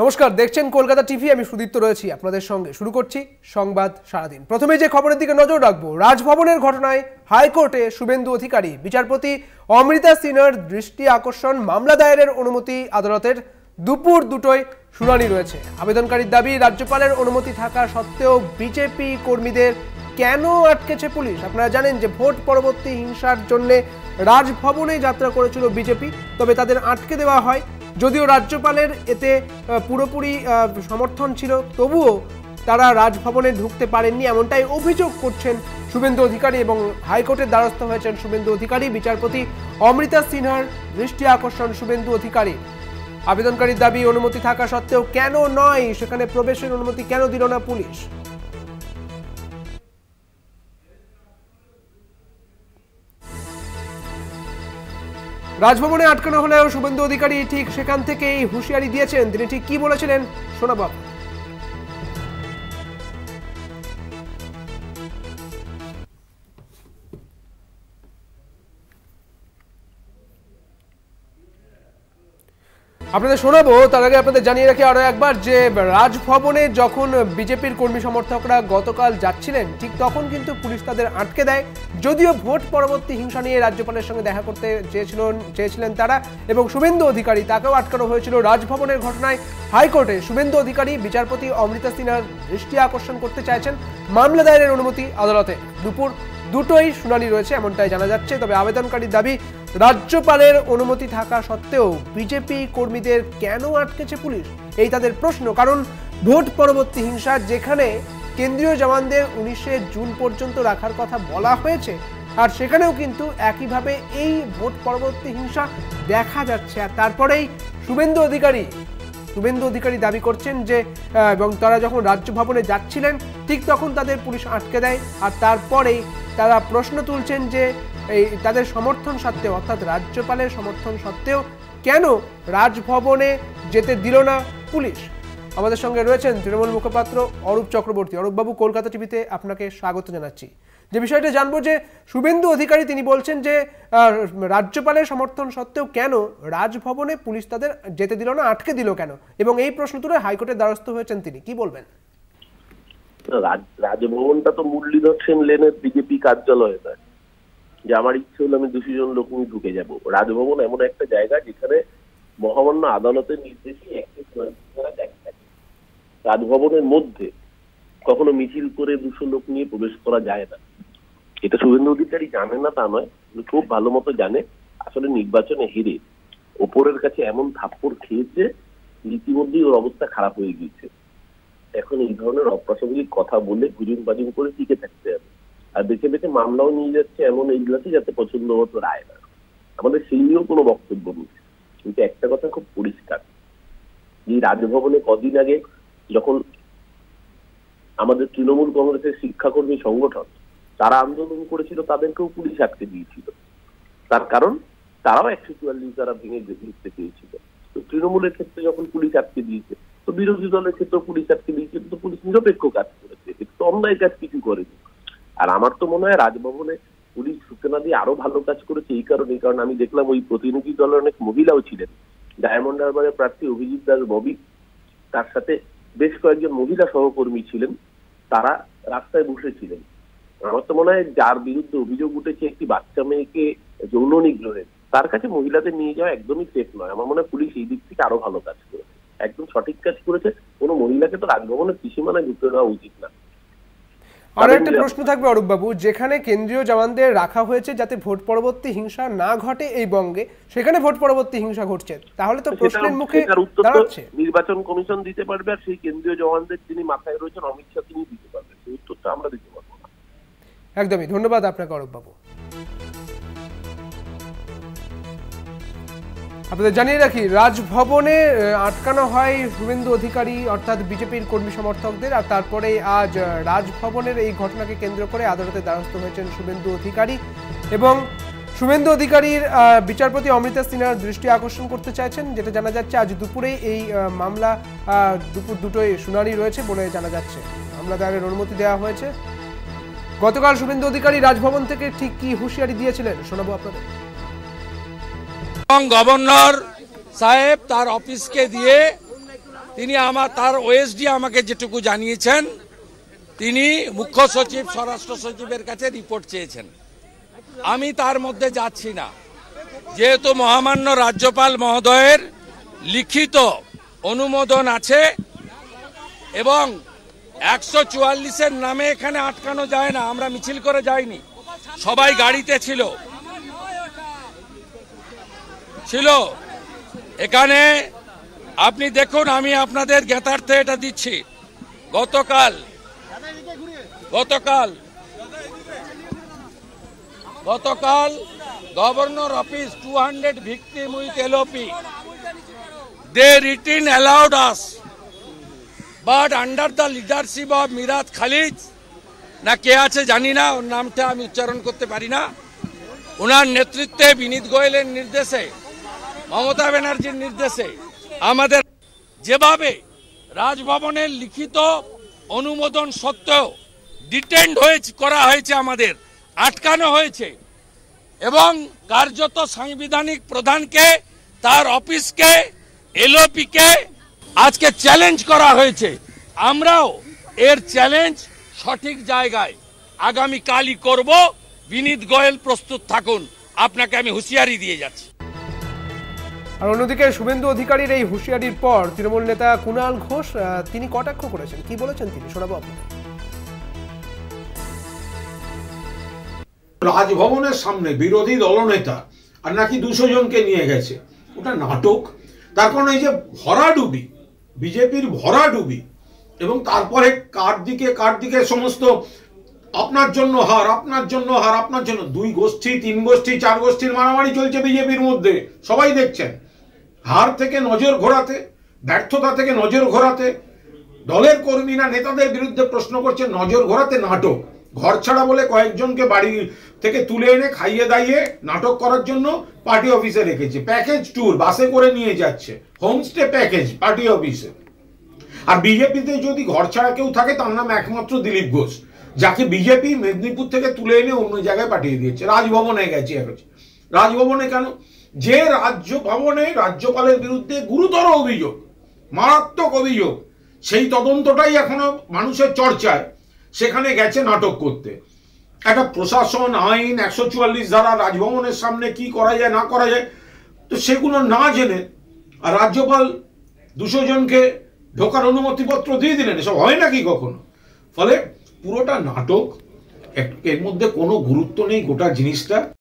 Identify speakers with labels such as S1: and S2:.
S1: নমস্কার, দেখছেন কলকাতা টিভি। আমি সুদীপ্ত রয়েছি আপনাদের সঙ্গে। শুরু করছি সংবাদ সারাদিন। প্রথমে যে খবরের দিকে নজর রাখবো, রাজভবনের ঘটনায় হাইকোর্টে শুভেন্দু অধিকারী, বিচারপতি অমৃতা সিনহার দৃষ্টি আকর্ষণ, মামলা দায়েরের অনুমতি আদালতের। দুপুর দুটোয় শুনানি রয়েছে। আবেদনকারীর দাবি, রাজ্যপালের অনুমতি থাকা সত্ত্বেও বিজেপি কর্মীদের কেন আটকেছে পুলিশ। আপনারা জানেন যে ভোট পরবর্তী হিংসার জন্য রাজভবনে যাত্রা করেছিল বিজেপি, তবে তাদের আটকে দেওয়া হয়। যদিও রাজ্যপালের এতে পুরোপুরি সমর্থন ছিল, তবুও তারা রাজভবনে ঢুকতে পারেননি, এমনটাই অভিযোগ করছেন শুভেন্দু অধিকারী। এবং হাইকোর্টের দ্বারস্থ হয়েছেন শুভেন্দু অধিকারী। বিচারপতি অমৃতা সিনহার দৃষ্টি আকর্ষণ শুভেন্দু অধিকারী। আবেদনকারীর দাবি, অনুমতি থাকা সত্ত্বেও কেন নয়, সেখানে প্রবেশের অনুমতি কেন দিল না পুলিশ। রাজভবনে আটকানো হলেও শুভেন্দু অধিকারী ঠিক সেখান থেকেই হুঁশিয়ারি দিয়েছেন। তিনি ঠিক কি বলেছিলেন শোনাবো। আপনাদের শোনাবো, তার আগে আপনাদের জানিয়ে রাখি আরো একবার যে রাজভবনে যখন বিজেপির কর্মী সমর্থকরা গতকাল যাচ্ছিলেন, ঠিক তখন কিন্তু পুলিশ তাদের আটকে দেয়। যদিও ভোট পরবর্তী হিংসা নিয়ে রাজ্যপালের সঙ্গে দেখা করতে চেয়েছিলেন তারা, এবং শুভেন্দু অধিকারী, তাকেও আটকানো হয়েছিল। রাজভবনের ঘটনায় হাইকোর্টে শুভেন্দু অধিকারী বিচারপতি অমৃতা সিনহার দৃষ্টি আকর্ষণ করতে চাইছেন। মামলা দায়েরের অনুমতি আদালতে। দুপুর দুটোই শুনানি রয়েছে এমনটাই জানা যাচ্ছে। তবে আবেদনকারীর দাবি, রাজ্যপালের অনুমতি থাকা সত্ত্বেও বিজেপি কর্মীদের কেন আটকেছে পুলিশ, এই তাদের প্রশ্ন। কারণ ভোট পরবর্তী হিংসা, যেখানে কেন্দ্রীয় জওয়ানদের 19শে জুন পর্যন্ত রাখার কথা বলা হয়েছে, আর সেখানেও কিন্তু একইভাবে এই ভোট পরবর্তী হিংসা দেখা যাচ্ছে। আর তারপরেই শুভেন্দু অধিকারী দাবি করছেন যে, এবং তারা যখন রাজভবনে যাচ্ছিলেন ঠিক তখন তাদের পুলিশ আটকে দেয়। আর তারপরেই তারা প্রশ্ন তুলছেন যে এই তাদের সমর্থন সত্ত্বেও, অর্থাৎ রাজ্যপালের সমর্থন সত্ত্বেও কেন রাজভবনে যেতে দিল না পুলিশ। আমাদের সঙ্গে রয়েছেন তৃণমূল মুখপাত্র অরূপ চক্রবর্তী। অরূপবাবু, কলকাতা টিভিতে আপনাকে স্বাগত জানাচ্ছি। যে বিষয়টা জানবো যে শুভেন্দু অধিকারী তিনি বলছেন যে রাজ্যপালের সমর্থন সত্ত্বেও কেন রাজভবনে পুলিশ তাদের যেতে দিল না, আটকে দিল কেন, এবং এই প্রশ্ন তুলে হাইকোর্টের দ্বারস্থ হয়েছেন তিনি। কি বলবেন?
S2: রাজভবনটা তো মুরলীধর সেন লেনের বিজেপি কার্যালয় নয় যে আমার ইচ্ছে হলো আমি 200 জন লোক নিয়ে ঢুকে যাব। রাজভবন এমন একটা জায়গা যেখানে মহামান্য আদালতের নির্দেশে রাজভবনের মধ্যে কখনো মিছিল করে 200 লোক নিয়ে প্রবেশ করা যায় না। এটা শুভেন্দু অধিকারী জানে না তা নয়, খুব ভালো মতো জানে। আসলে নির্বাচনে হেরে ওপরের কাছে এমন থাপ্পড় খেয়েছে, ইতিমধ্যেই ওর অবস্থা খারাপ হয়ে গিয়েছে। এখন এই ধরনের অপ্রাসঙ্গিক কথা বলে গুজুম বাজুম করে টিকে থাকতে হবে। আর দেখে দেখে মামলাও নিয়ে যাচ্ছে এমন এইগুলাতে যাতে পছন্দ মতো রায় না। আমাদের সেই নিয়েও কোনো বক্তব্য নেই, কিন্তু একটা কথা খুব পরিষ্কার, যে রাজভবনে কদিন আগে যখন আমাদের তৃণমূল কংগ্রেসের শিক্ষাকর্মী সংগঠন তারা আন্দোলন করেছিল, তাদেরকেও পুলিশ আটকে দিয়েছিল। তার কারণ তারাও 144 দ্বারা ভেঙে লিখতে চেয়েছিল। তো তৃণমূলের ক্ষেত্রে যখন পুলিশ আটকে দিয়েছে, তো বিরোধী দলের ক্ষেত্রে পুলিশ আটকে দিয়েছে। কিন্তু পুলিশ নিরপেক্ষ কাজ করেছে, একটু অন্যায় কাজ কিছু করেনি। আর আমার তো মনে হয় রাজভবনে পুলিশ সূচনা দিয়ে আরো ভালো কাজ করেছে এই কারণে, কারণ আমি দেখলাম ওই প্রতিনিধি দলের অনেক মহিলাও ছিলেন। ডায়মন্ড হারবারের প্রার্থী অভিজিৎ দাস ববি, তার সাথে বেশ কয়েকজন মহিলা সহকর্মী ছিলেন, তারা রাস্তায় বসেছিলেন। আমার তো মনে হয় যার বিরুদ্ধে অভিযোগ উঠেছে একটি বাচ্চা মেয়েকে যৌন নিগ্রহের, তার কাছে মহিলাদের নিয়ে যাওয়া একদমই সেফ নয়। আমার মনে হয় পুলিশ এই দিক থেকে আরো ভালো কাজ করেছে, একদম সঠিক কাজ করেছে। কোনো মহিলাকে তো রাজভবনের সীমানায় ঢুকতে দেওয়া উচিত না।
S1: আর একটা প্রশ্ন থাকবে অরূপবাবু, যেখানে কেন্দ্রীয় জওয়ানদের রাখা হয়েছে যাতে ভোট পরবর্তী হিংসা না ঘটে এই বঙ্গে, সেখানে ভোট পরবর্তী হিংসা ঘটছে, তাহলে তো প্রশ্নের মুখে দাঁড়াচ্ছে।
S2: নির্বাচন কমিশন দিতে পারবে, আর সেই কেন্দ্রীয় জওয়ানদের যিনি মাথায় রয়েছেন অমিত শাহ, তিনি দিতে পারবেন। সেই উত্তরটা আমরা দিতে পারবো না।
S1: একদমই। ধন্যবাদ আপনাকে অরূপবাবু। আপনাদের জানিয়ে রাখি, রাজভবনে আটকানো হয় শুভেন্দু অধিকারী অর্থাৎ বিজেপির কর্মী সমর্থকদের। আর তারপরে আজ রাজভবনের এই ঘটনাকে কেন্দ্র করে আদালতে দ্বারস্থ হয়েছেন শুভেন্দু অধিকারী, এবং শুভেন্দু অধিকারীর বিচারপতি অমৃতা সিনহার দৃষ্টি আকর্ষণ করতে চাইছেন। যেটা জানা যাচ্ছে আজ দুপুরেই এই মামলা দুপুর দুটোয় শুনানি রয়েছে বলে জানা যাচ্ছে। মামলা দায়েরের অনুমতি দেওয়া হয়েছে। গতকাল শুভেন্দু অধিকারী রাজভবন থেকে ঠিক কি হুঁশিয়ারি দিয়েছিলেন শোনাবো আপনাদের।
S3: গভর্নর সাহেব তার অফিসকে দিয়ে তিনি তার ওএসডি আমাকে যেটুকু জানিয়েছেন, তিনি মুখ্য সচিব স্বরাষ্ট্র সচিবের কাছে রিপোর্ট চেয়েছেন। আমি তার মধ্যে যাচ্ছি না, যেহেতু মহামান্য রাজ্যপাল মহোদয়ের লিখিত অনুমোদন আছে এবং 144-এর নামে এখানে আটকানো যায় না। আমরা মিছিল করে যাইনি, সবাই গাড়িতে ছিল। এখানে আপনি দেখুন, আমি আপনাদের জ্ঞাতার্থে এটা দিচ্ছি। গতকাল governor office 200 victim with LOP. They written allowed us, but under the leadership of Mirat Khalid না কে আছে জানি না, ওর নামটা আমি উচ্চারণ করতে পারি না, ওনার নেতৃত্বে বিনীত গোয়েলের নির্দেশে, মমতা ব্যানার্জির নির্দেশে আমাদের যেভাবে রাজভবনের লিখিত অনুমোদন সত্ত্বেও ডিটেন্ড করা হয়েছে, আমাদের আটকানো হয়েছে এবং কার্যত সাংবিধানিক প্রধানকে, তার অফিসকে, এলওপিকে আজকে চ্যালেঞ্জ করা হয়েছে। আমরাও এর চ্যালেঞ্জ সঠিক জায়গায় আগামীকালই করব। বিনীত গোয়েল প্রস্তুত থাকুন, আপনাকে আমি হুঁশিয়ারি দিয়ে যাচ্ছি।
S1: আর অন্যদিকে শুভেন্দু অধিকারীর এই হুঁশিয়ারির পর তৃণমূল নেতা কুণাল ঘোষ তিনি কটাক্ষ করেছেন, কি বলেছেন তিনি, শোনাবো আপনাকে।
S4: রাজভবনের সামনে বিরোধী দলনেতা আর নাকি 200 জনকে নিয়ে গেছে, ওটা নাটক। তার কারণ এই যে ভরাডুবি, বিজেপির ভরাডুবি, এবং তারপরে কার দিকে সমস্ত আপনার জন্য হার, আপনার জন্য হার, আপনার জন্য 2 গোষ্ঠী 3 গোষ্ঠী 4 গোষ্ঠীর মারামারি চলছে বিজেপির মধ্যে, সবাই দেখছেন। হার থেকে নজর ঘোরাতে, ব্যর্থতা থেকে নজর ঘোরাতে, দলের কর্মীরা নেতাদের বিরুদ্ধে প্রশ্ন করছে, নজর ঘোরাতে নাটক। ঘর ছাড়া বলে কয়েকজনকে বাড়ি থেকে তুলে এনে খাইয়ে দাইয়ে নাটক করার জন্য পার্টি অফিসে রেখেছে। প্যাকেজ ট্যুর বাসে করে নিয়ে যাচ্ছে, হোমস্টে প্যাকেজ পার্টি অফিসে। আর বিজেপিতে যদি ঘর ছাড়া কেউ থাকে তার নাম একমাত্র দিলীপ ঘোষ, যাকে বিজেপি মেদিনীপুর থেকে তুলে এনে অন্য জায়গায় পাঠিয়ে দিয়েছে। রাজভবনে গেছে এখন। রাজভবনে কেন? যে রাজভবনে রাজ্যপালের বিরুদ্ধে গুরুতর অভিযোগ, মারাত্মক অভিযোগ, সেই তদন্তটাই এখনো মানুষের চর্চায়, সেখানে গেছে নাটক করতে। একটা প্রশাসন, আইন, 144 ধারা, রাজভবনের সামনে কি করা যায় না করা যায়, তো সেগুলো না জেনে আর রাজ্যপাল 200 জনকে ঢোকার অনুমতিপত্র দিয়ে দিলেন। এসব হয় নাকি কখনো? ফলে পুরোটা নাটক, এর মধ্যে কোনো গুরুত্ব নেই গোটা জিনিসটা।